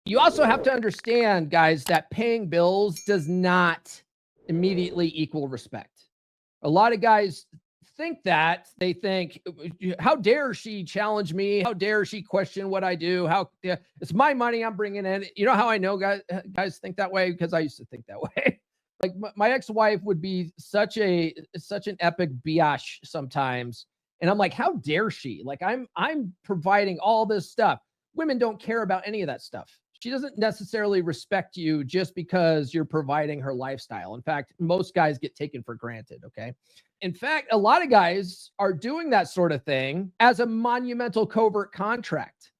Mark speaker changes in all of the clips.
Speaker 1: You also have to understand, guys, that paying bills does not immediately equal respect. A lot of guys think that. They think, how dare she challenge me? How dare she question what I do? It's my money I'm bringing in. You know how I know guys think that way? Because I used to think that way. Like my ex-wife would be such an epic biatch sometimes. And I'm like, how dare she? Like I'm providing all this stuff. Women don't care about any of that stuff. She doesn't necessarily respect you just because you're providing her lifestyle. In fact, most guys get taken for granted. Okay. In fact, a lot of guys are doing that sort of thing as a monumental covert contract.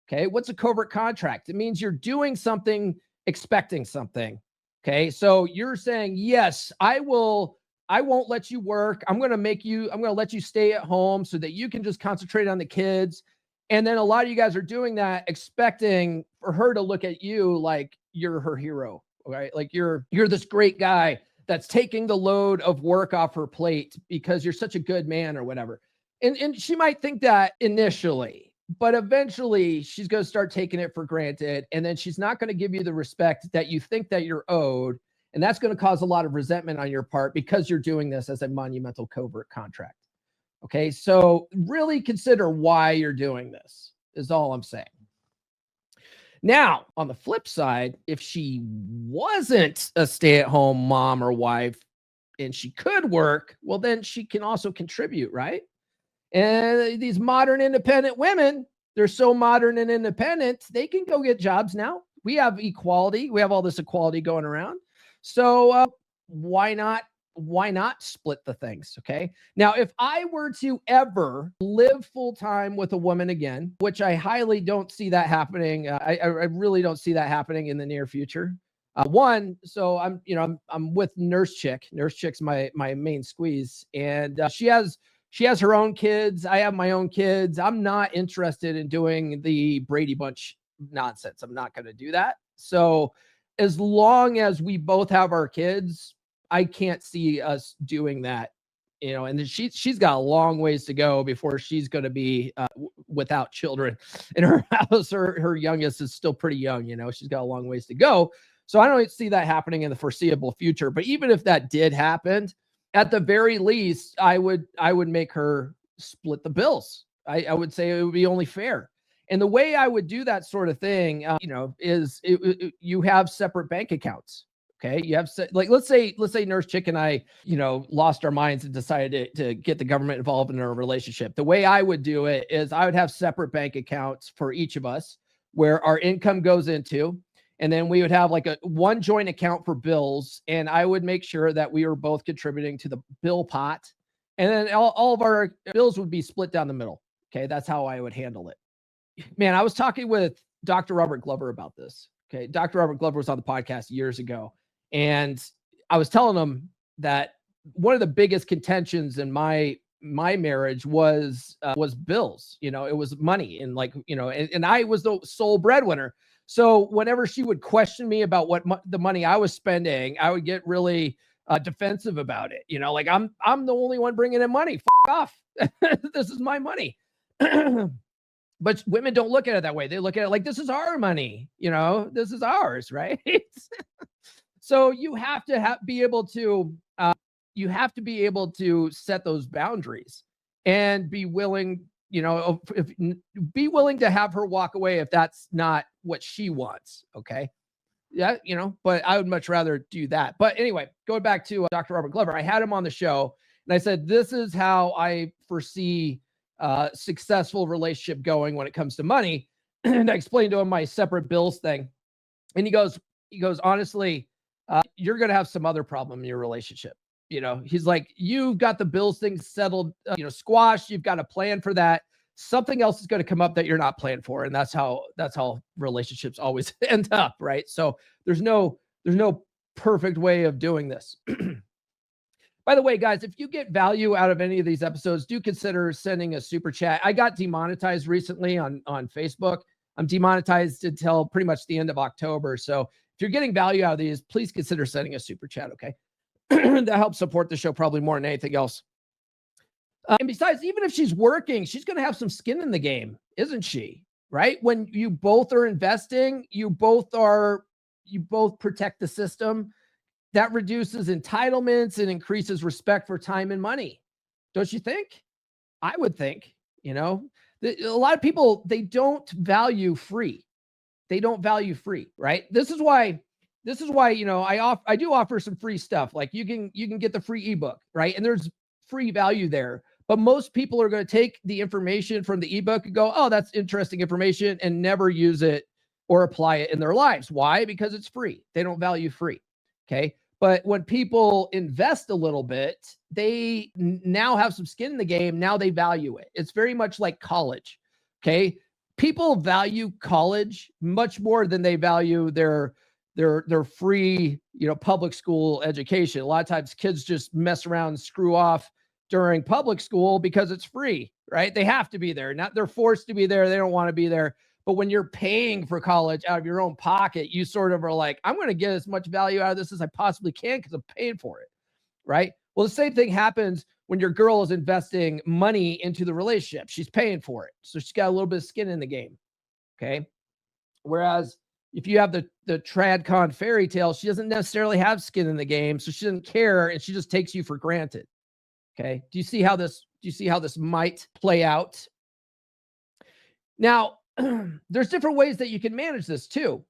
Speaker 1: Okay. What's a covert contract? It means you're doing something, expecting something. Okay. So you're saying, yes, I won't let you work. I'm going to let you stay at home so that you can just concentrate on the kids. And then a lot of you guys are doing that, expecting for her to look at you like you're her hero, right? Like you're this great guy that's taking the load of work off her plate because you're such a good man or whatever. And she might think that initially, but eventually she's going to start taking it for granted. And then she's not going to give you the respect that you think that you're owed. And that's going to cause a lot of resentment on your part because you're doing this as a monumental covert contract. Okay, so really consider why you're doing this, is all I'm saying. Now, on the flip side, if she wasn't a stay-at-home mom or wife and she could work, well, then she can also contribute, right? And these modern independent women, they're so modern and independent, they can go get jobs now. We have equality. We have all this equality going around. So why not split the things? Okay. Now, if I were to ever live full time with a woman again, which I highly don't see that happening, I really don't see that happening in the near future. So I'm with Nurse Chick. Nurse Chick's my main squeeze, and she has her own kids. I have my own kids. I'm not interested in doing the Brady Bunch nonsense. I'm not going to do that. So as long as we both have our kids, I can't see us doing that, and she's got a long ways to go before she's going to be without children in her house. Her youngest is still pretty young. She's got a long ways to go. So I don't see that happening in the foreseeable future. But even if that did happen, at the very least, I would make her split the bills. I would say it would be only fair. And the way I would do that sort of thing, is you have separate bank accounts. Okay. You have let's say Nurse Chick and I, lost our minds and decided to get the government involved in our relationship. The way I would do it is I would have separate bank accounts for each of us where our income goes into. And then we would have like one joint account for bills. And I would make sure that we were both contributing to the bill pot. And then all of our bills would be split down the middle. Okay. That's how I would handle it. Man, I was talking with Dr. Robert Glover about this. Okay. Dr. Robert Glover was on the podcast years ago. And I was telling him that one of the biggest contentions in my marriage was bills. It was money, and and I was the sole breadwinner. So whenever she would question me about what the money I was spending, I would get really defensive about it. Like I'm the only one bringing in money. F off. This is my money. But women don't look at it that way. They look at it like, this is our money. This is ours, right? So you have to be able to set those boundaries and be willing, be willing to have her walk away if that's not what she wants. Okay. Yeah. But I would much rather do that. But anyway, going back to Dr. Robert Glover, I had him on the show and I said, this is how I foresee successful relationship going when it comes to money. And I explained to him my separate bills thing. And he goes, honestly, you're going to have some other problem in your relationship. He's like, you've got the bills thing settled, squashed. You've got a plan for that. Something else is going to come up that you're not planned for. And that's how relationships always end up. Right. So there's no perfect way of doing this. By the way, guys, if you get value out of any of these episodes, do consider sending a super chat. I got demonetized recently on Facebook. I'm demonetized until pretty much the end of October. So if you're getting value out of these, please consider sending a super chat, okay? That helps support the show probably more than anything else. And besides, even if she's working, she's going to have some skin in the game, isn't she? right? When you both are investing, you both protect the system. That reduces entitlements and increases respect for time and money. Don't you think? I would think, a lot of people, they don't value free. They don't value free, right? This is why, I do offer some free stuff. Like you can get the free ebook, right? And there's free value there. But most people are going to take the information from the ebook and go, oh, that's interesting information, and never use it or apply it in their lives. Why? Because it's free. They don't value free. Okay. But when people invest a little bit, they now have some skin in the game. Now they value it. It's very much like college. Okay. People value college much more than they value their free, public school education. A lot of times kids just mess around and screw off during public school because it's free, right? They have to be there. They're forced to be there. They don't want to be there. But when you're paying for college out of your own pocket, you sort of are like, I'm going to get as much value out of this as I possibly can because I'm paying for it, right? Well, the same thing happens when your girl is investing money into the relationship. She's paying for it. So she's got a little bit of skin in the game, okay? Whereas if you have the TradCon fairy tale, she doesn't necessarily have skin in the game, so she doesn't care, and she just takes you for granted, okay? Do you see how this might play out? Now, there's different ways that you can manage this too.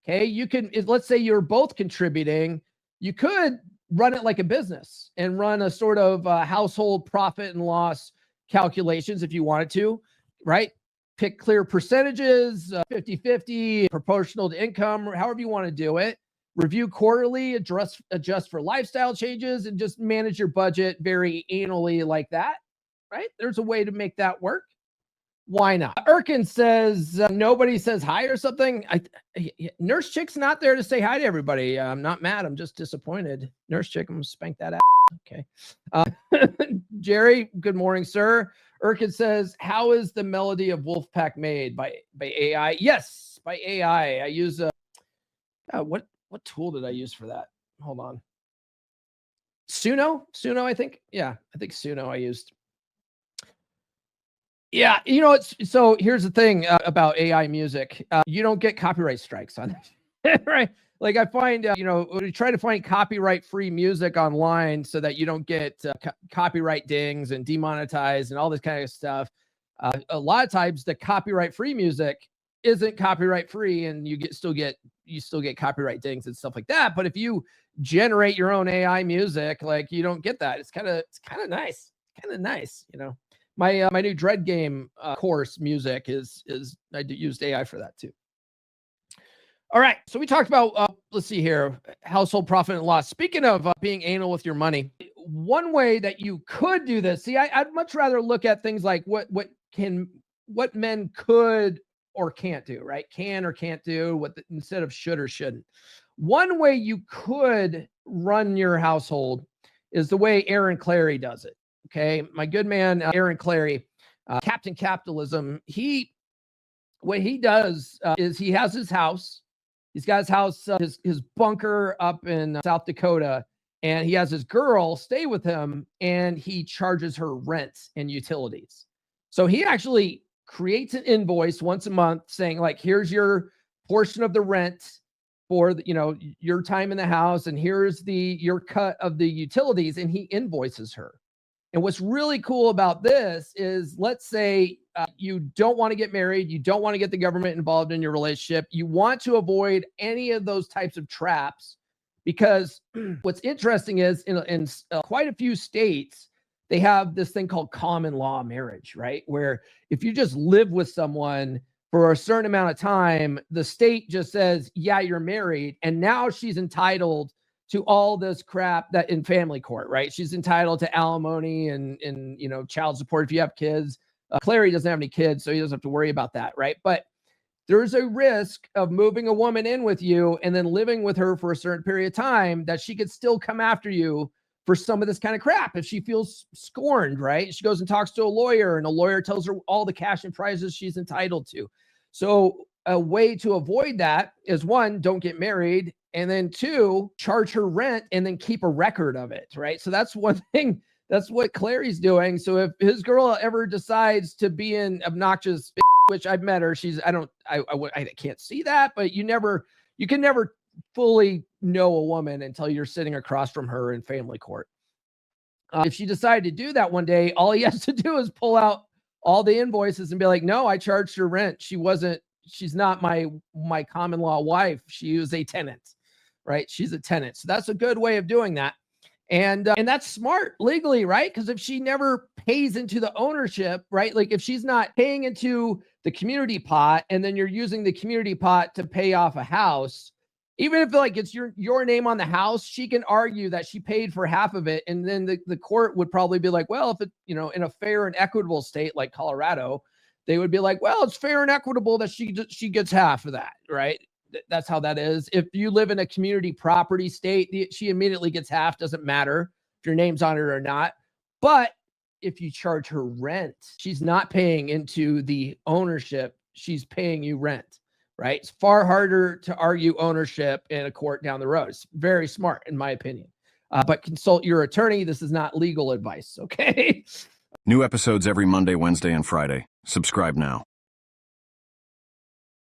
Speaker 1: Okay. Let's say you're both contributing. You could run it like a business and run a sort of household profit and loss calculations if you wanted to, right? Pick clear percentages, 50-50, proportional to income, or however you want to do it. Review quarterly, adjust for lifestyle changes, and just manage your budget very anally like that, right? There's a way to make that work. Why not? Erkin says, nobody says hi or something. Nurse Chick's not there to say hi to everybody. I'm not mad. I'm just disappointed. Nurse Chick, I'm going to spank that ass. Okay. Jerry, good morning, sir. Erkin says, how is the melody of Wolfpack made? By AI? Yes, by AI. I use what tool did I use for that? Hold on. Suno, I think. Yeah, I think Suno I used. Yeah, so here's the thing about AI music. You don't get copyright strikes on it, right? Like I find, when you try to find copyright-free music online so that you don't get copyright dings and demonetized and all this kind of stuff, a lot of times the copyright-free music isn't copyright-free, and you still get copyright dings and stuff like that. But if you generate your own AI music, like you don't get that. It's kind of nice. My new Dread game course music is I used AI for that too. All right, so we talked about let's see here, household profit and loss. Speaking of being anal with your money, one way that you could do this. See, I'd much rather look at things like what men could or can't do, right? Can or can't do instead of should or shouldn't. One way you could run your household is the way Aaron Clarey does it. Okay, my good man, Aaron Clarey, Captain Capitalism. What he does is he has his house. He's got his house, his bunker up in South Dakota, and he has his girl stay with him, and he charges her rent and utilities. So he actually creates an invoice once a month saying, like, here's your portion of the rent for your time in the house, and here's your cut of the utilities, and he invoices her. And what's really cool about this is, let's say you don't want to get married, you don't want to get the government involved in your relationship, you want to avoid any of those types of traps, because what's interesting is in quite a few states, they have this thing called common law marriage, right? Where if you just live with someone for a certain amount of time, the state just says, yeah, you're married, and now she's entitled to all this crap that in family court, right? She's entitled to alimony and child support if you have kids. Clarey doesn't have any kids, so he doesn't have to worry about that, right? But there's a risk of moving a woman in with you and then living with her for a certain period of time that she could still come after you for some of this kind of crap if she feels scorned, right? She goes and talks to a lawyer, and a lawyer tells her all the cash and prizes she's entitled to. So a way to avoid that is, one, don't get married, and then two, charge her rent and then keep a record of it, right? So that's one thing. That's what Clarey's doing. So if his girl ever decides to be an obnoxious which I've met her. I can't see that, but you can never fully know a woman until you're sitting across from her in family court. If she decided to do that one day, all he has to do is pull out all the invoices and be like, no, I charged her rent. She's not my common law wife. She was a tenant, right? She's a tenant. So that's a good way of doing that. And that's smart legally, right? Because if she never pays into the ownership, right? Like if she's not paying into the community pot and then you're using the community pot to pay off a house, even if like it's your name on the house, she can argue that she paid for half of it. And then the court would probably be like, well, if it, in a fair and equitable state like Colorado, they would be like, well, it's fair and equitable that she gets half of that, right? That's how that is. If you live in a community property state, she immediately gets half. Doesn't matter if your name's on it or not. But if you charge her rent, she's not paying into the ownership. She's paying you rent, right? It's far harder to argue ownership in a court down the road. It's very smart, in my opinion. But consult your attorney. This is not legal advice, okay?
Speaker 2: New episodes every Monday, Wednesday, and Friday. Subscribe now.